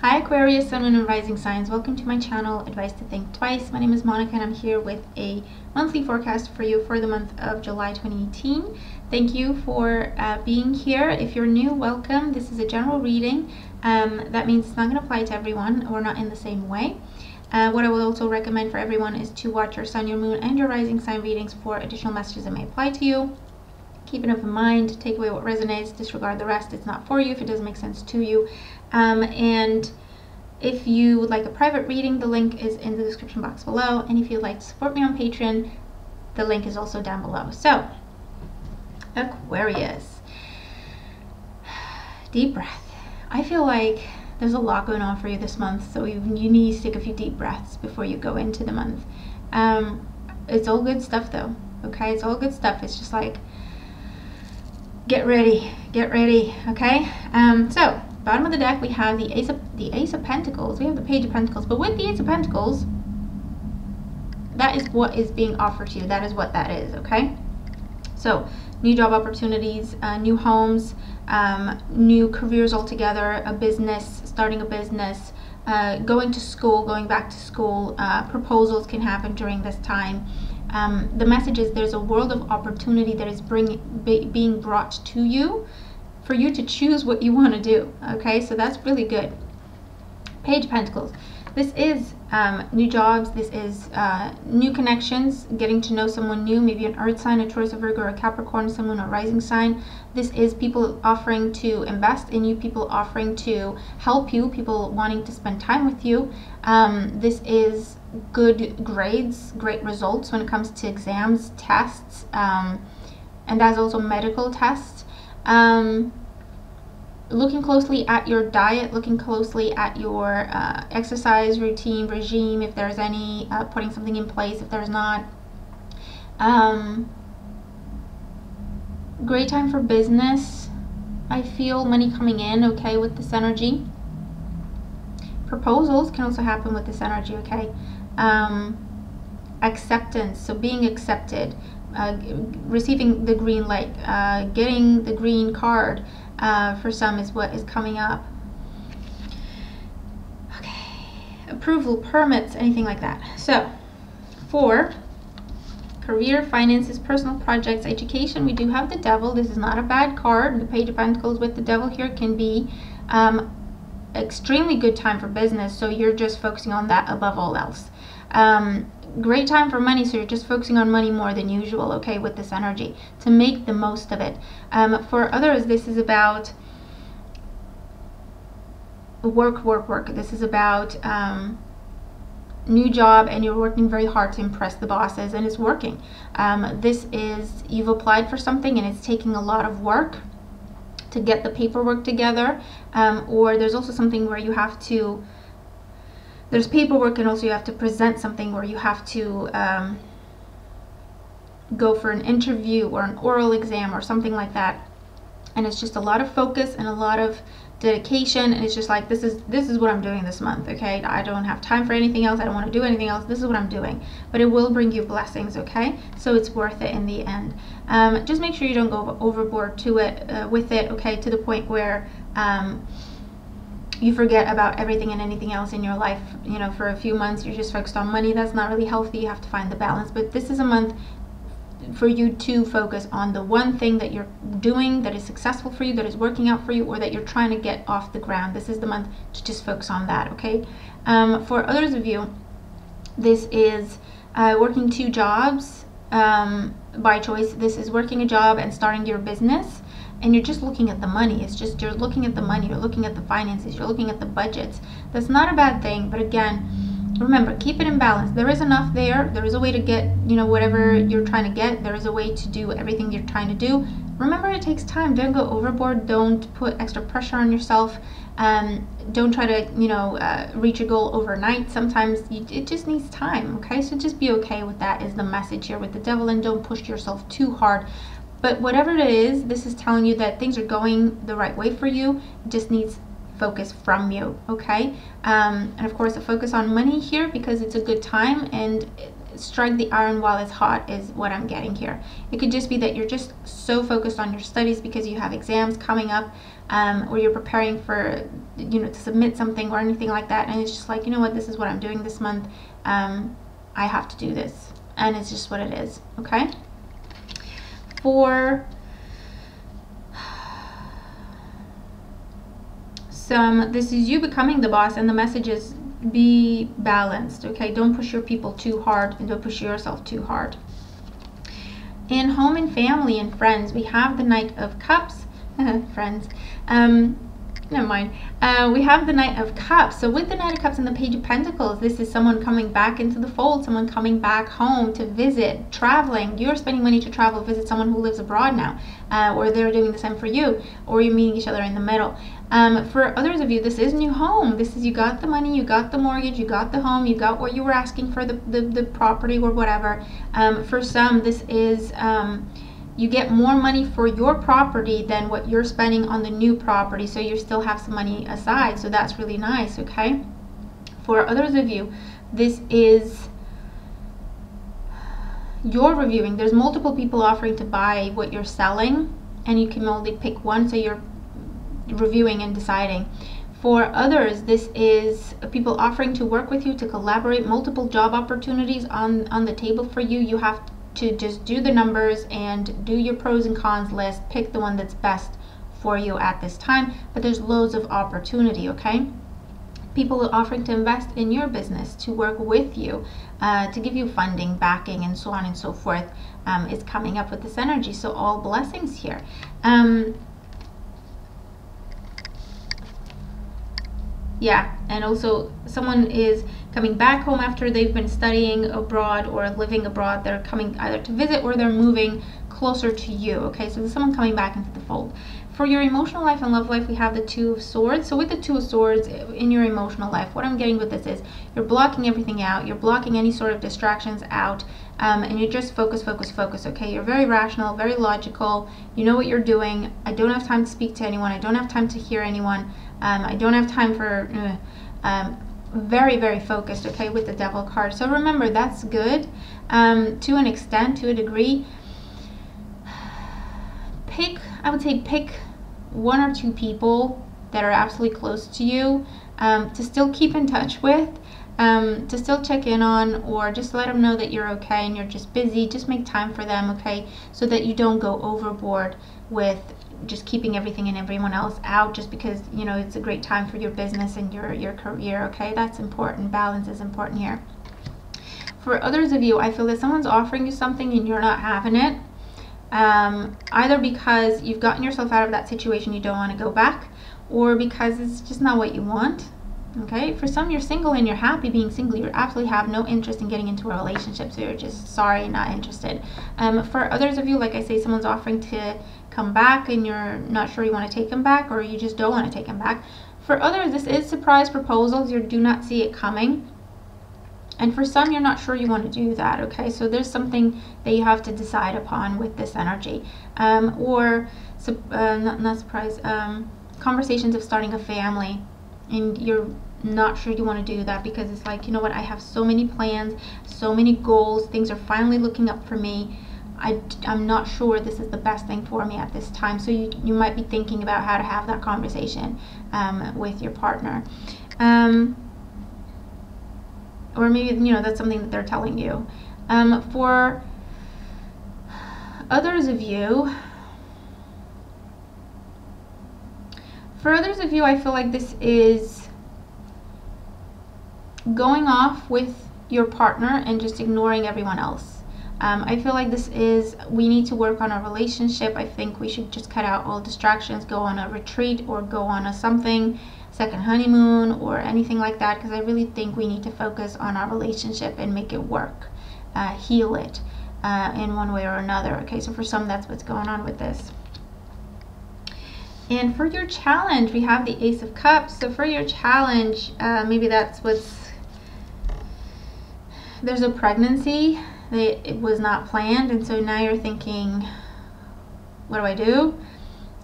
Hi Aquarius, Sun, Moon, and Rising signs. Welcome to my channel, Advice to Think Twice. My name is Monica and I'm here with a monthly forecast for you for the month of July 2018. Thank you for being here. If you're new, welcome. This is a general reading. That means it's not going to apply to everyone. We're not in the same way. What I will also recommend for everyone is to watch your Sun, your Moon, and your Rising sign readings for additional messages that may apply to you. Keep an open mind, take away what resonates, disregard the rest. It's not for you if it doesn't make sense to you. And if you would like a private reading, the link is in the description box below. And if you'd like to support me on Patreon, the link is also down below. So, Aquarius. Deep breath. I feel like there's a lot going on for you this month, so you need to take a few deep breaths before you go into the month. It's all good stuff though, okay? It's all good stuff. It's just like, get ready, okay? So, bottom of the deck we have the Ace of Pentacles. We have the Page of Pentacles, but with the Ace of Pentacles, that is what is being offered to you. That is what that is, okay? So, new job opportunities, new homes, new careers altogether, a business, starting a business, going to school, going back to school, proposals can happen during this time. The message is there's a world of opportunity that is being brought to you for you to choose what you want to do, okay? So that's really good. Page of Pentacles. This is new jobs. This is new connections, getting to know someone new, maybe an earth sign, a Taurus, a Virgo, or a Capricorn, someone, a rising sign. This is people offering to invest in you, people offering to help you, people wanting to spend time with you. This is good grades, great results when it comes to exams, tests, and that's also medical tests. Looking closely at your diet, looking closely at your exercise routine, regime, if there's any, putting something in place if there's not. Great time for business. I feel money coming in, okay, with this energy. Proposals can also happen with this energy, okay? Acceptance, so being accepted, receiving the green light, getting the green card, for some is what is coming up. Okay, approval, permits, anything like that. So, for career, finances, personal projects, education, we do have the Devil. This is not a bad card. The Page of Pentacles with the Devil here can be extremely good time for business, so you're just focusing on that above all else. Great time for money, so you're just focusing on money more than usual, okay, with this energy, to make the most of it. For others, this is about work. This is about new job, and you're working very hard to impress the bosses, and it's working. This is, you've applied for something and it's taking a lot of work to get the paperwork together, or there's also something where you have to, there's paperwork, and also you have to present something where you have to go for an interview or an oral exam or something like that, and it's just a lot of focus and a lot of dedication, and it's just like, this is what I'm doing this month, okay? I don't have time for anything else. I don't want to do anything else. This is what I'm doing, but it will bring you blessings, okay? So it's worth it in the end. Just make sure you don't go overboard to it with it, okay, to the point where you forget about everything and anything else in your life. You know, for a few months you're just focused on money. That's not really healthy. You have to find the balance. But this is a month for you to focus on the one thing that you're doing that is successful for you, that is working out for you, or that you're trying to get off the ground. This is the month to just focus on that, okay? For others of you, this is working two jobs by choice. This is working a job and starting your business, and you're just looking at the money. It's just, you're looking at the money, you're looking at the finances, you're looking at the budgets. That's not a bad thing, but again, remember, keep it in balance. There is enough there. There is a way to get, you know, whatever you're trying to get. There is a way to do everything you're trying to do. Remember, it takes time. Don't go overboard. Don't put extra pressure on yourself. Don't try to, you know, reach a goal overnight. Sometimes it just needs time, okay? So just be okay with that is the message here with the Devil, and don't push yourself too hard. But whatever it is, this is telling you that things are going the right way for you. It just needs focus from you, okay? And of course, a focus on money here because it's a good time, and strike the iron while it's hot is what I'm getting here. It could just be that you're just so focused on your studies because you have exams coming up, or you're preparing for to submit something or anything like that, and it's just like, you know what, this is what I'm doing this month. I have to do this, and it's just what it is. Okay. For some, this is you becoming the boss, and the message is be balanced. Okay, don't push your people too hard, and don't push yourself too hard. In home and family and friends, we have the Knight of Cups. Friends, never mind. We have the Knight of Cups. So with the Knight of Cups and the Page of Pentacles, this is someone coming back into the fold, someone coming back home to visit, traveling. You're spending money to travel, visit someone who lives abroad now, or they're doing the same for you, or you're meeting each other in the middle. For others of you, this is new home. This is, you got the money, you got the mortgage, you got the home, you got what you were asking for the property or whatever. For some, this is you get more money for your property than what you're spending on the new property, so you still have some money aside, so that's really nice. Okay. For others of you, this is you're reviewing. There's multiple people offering to buy what you're selling, and you can only pick one, so you're reviewing and deciding. For others, this is people offering to work with you, to collaborate, multiple job opportunities on the table for you. You have to just do the numbers and do your pros and cons list, pick the one that's best for you at this time, but there's loads of opportunity. Okay. People are offering to invest in your business, to work with you, to give you funding, backing, and so on and so forth, is coming up with this energy. So all blessings here. Yeah, and also someone is coming back home after they've been studying abroad or living abroad. They're coming either to visit or they're moving closer to you. Okay, so there's someone coming back into the fold. For your emotional life and love life, we have the Two of Swords. So with the Two of Swords in your emotional life, what I'm getting with this is you're blocking everything out. You're blocking any sort of distractions out, and you just focus. Okay, you're very rational, very logical. You know what you're doing. I don't have time to speak to anyone. I don't have time to hear anyone. I don't have time for very, very focused. Okay, with the Devil card. So remember, that's good to an extent, to a degree. I would say pick one or two people that are absolutely close to you, to still keep in touch with, to still check in on, or just let them know that you're okay and you're just busy. Just make time for them, okay, so that you don't go overboard with just keeping everything and everyone else out just because, you know, it's a great time for your business and your career. Okay, that's important. Balance is important here. For others of you, I feel that someone's offering you something and you're not having it. Either because you've gotten yourself out of that situation, you don't want to go back, or because it's just not what you want. Okay, for some, you're single and you're happy being single. You absolutely have no interest in getting into a relationship, so you're just sorry, not interested. For others of you, like I say, someone's offering to come back and you're not sure you want to take them back, or you just don't want to take them back. For others, this is surprise proposals. You do not see it coming. And for some, you're not sure you want to do that. Okay, so there's something that you have to decide upon with this energy, or not surprise, conversations of starting a family, and you're not sure you want to do that because it's like, you know what, I have so many plans, so many goals, things are finally looking up for me. I'm not sure this is the best thing for me at this time. So you might be thinking about how to have that conversation with your partner. Or maybe, you know, that's something that they're telling you. For others of you, I feel like this is going off with your partner and just ignoring everyone else. I feel like this is, we need to work on our relationship. I think we should just cut out all distractions, go on a retreat or go on a second honeymoon or anything like that, because I really think we need to focus on our relationship and make it work, heal it in one way or another. Okay, so for some, that's what's going on with this. And for your challenge, we have the Ace of Cups. So for your challenge, maybe that's there's a pregnancy that it was not planned, and so now you're thinking, what do I do?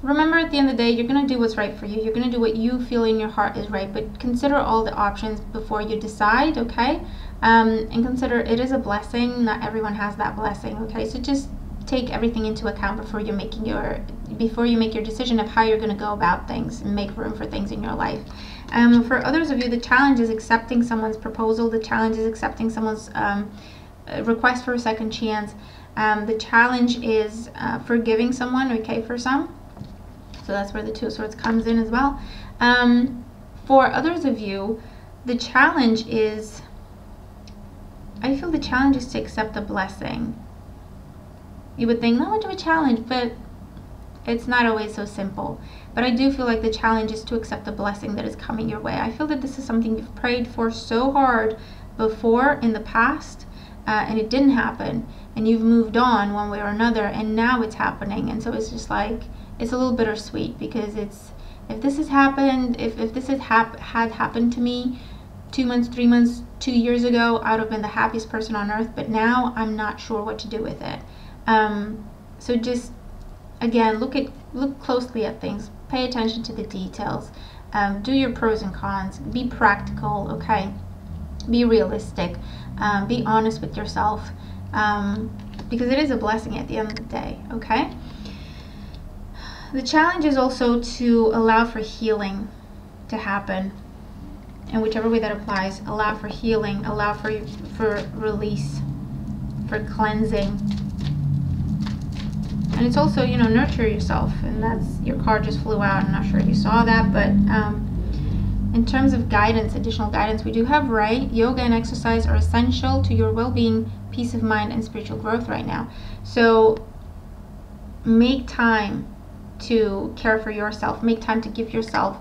Remember, at the end of the day, you're going to do what's right for you. You're going to do what you feel in your heart is right, but consider all the options before you decide, okay? And consider it is a blessing. Not everyone has that blessing, okay? So just take everything into account before you're making your before you make your decision of how you're going to go about things and make room for things in your life. For others of you, the challenge is accepting someone's proposal. The challenge is accepting someone's request for a second chance. The challenge is forgiving someone, okay, for some. So that's where the Two of Swords comes in as well. For others of you, the challenge is, I feel the challenge is to accept a blessing. You would think, not much of a challenge, but it's not always so simple. But I do feel like the challenge is to accept the blessing that is coming your way. I feel that this is something you've prayed for so hard before in the past, and it didn't happen. And you've moved on one way or another, and now it's happening. And so it's just like, it's a little bittersweet, because it's, if this has happened, if this had happened to me 2 months, 3 months, 2 years ago, I would have been the happiest person on earth, but now I'm not sure what to do with it. So just, again, look closely at things, pay attention to the details, do your pros and cons, be practical, okay? Be realistic, be honest with yourself, because it is a blessing at the end of the day, okay? The challenge is also to allow for healing to happen, and whichever way that applies, allow for healing, allow for release, for cleansing. And it's also, you know, nurture yourself, and that's, your card just flew out. I'm not sure if you saw that, but in terms of guidance, additional guidance, we do have, right, yoga and exercise are essential to your well-being, peace of mind, and spiritual growth right now. So make time to care for yourself, make time to give yourself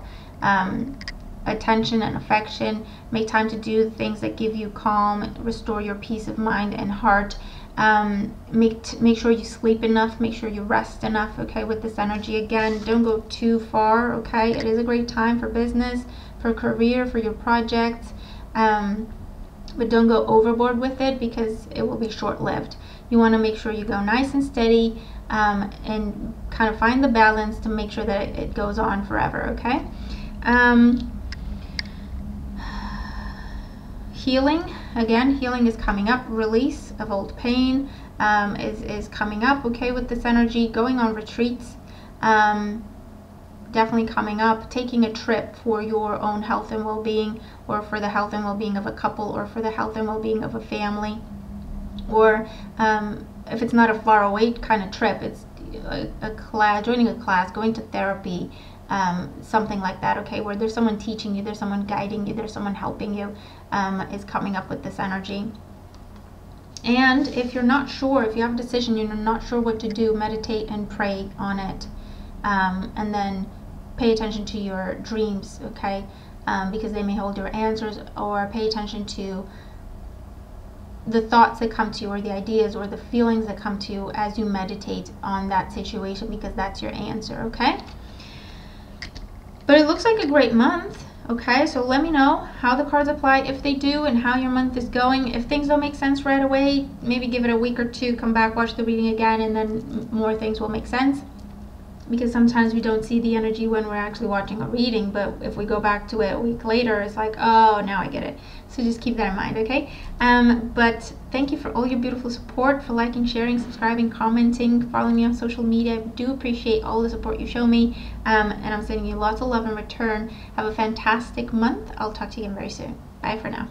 attention and affection, make time to do things that give you calm, restore your peace of mind and heart. Make sure you sleep enough, make sure you rest enough, okay, with this energy. Again, don't go too far, okay? It is a great time for business, for career, for your projects, but don't go overboard with it, because it will be short-lived. You want to make sure you go nice and steady, and kind of find the balance to make sure that it goes on forever, okay? Healing, again, healing is coming up. Release of old pain is coming up, okay, with this energy. Going on retreats, definitely coming up. Taking a trip for your own health and well-being, or for the health and well-being of a couple, or for the health and well-being of a family. Or if it's not a far away kind of trip, it's a class, joining a class, going to therapy, something like that, okay, where there's someone teaching you, there's someone guiding you, there's someone helping you, is coming up with this energy. And if you're not sure, if you have a decision, you're not sure what to do, meditate and pray on it, and then pay attention to your dreams, okay, because they may hold your answers. Or pay attention to the thoughts that come to you, or the ideas or the feelings that come to you as you meditate on that situation, because that's your answer, okay? But it looks like a great month, okay? So let me know how the cards apply, if they do, and how your month is going. If things don't make sense right away, maybe give it a week or two, come back, watch the reading again, and then more things will make sense. Because sometimes we don't see the energy when we're actually watching a reading, but if we go back to it a week later, it's like, oh, now I get it. So just keep that in mind, okay? But thank you for all your beautiful support, for liking, sharing, subscribing, commenting, following me on social media. I do appreciate all the support you show me, and I'm sending you lots of love in return. Have a fantastic month. I'll talk to you again very soon. Bye for now.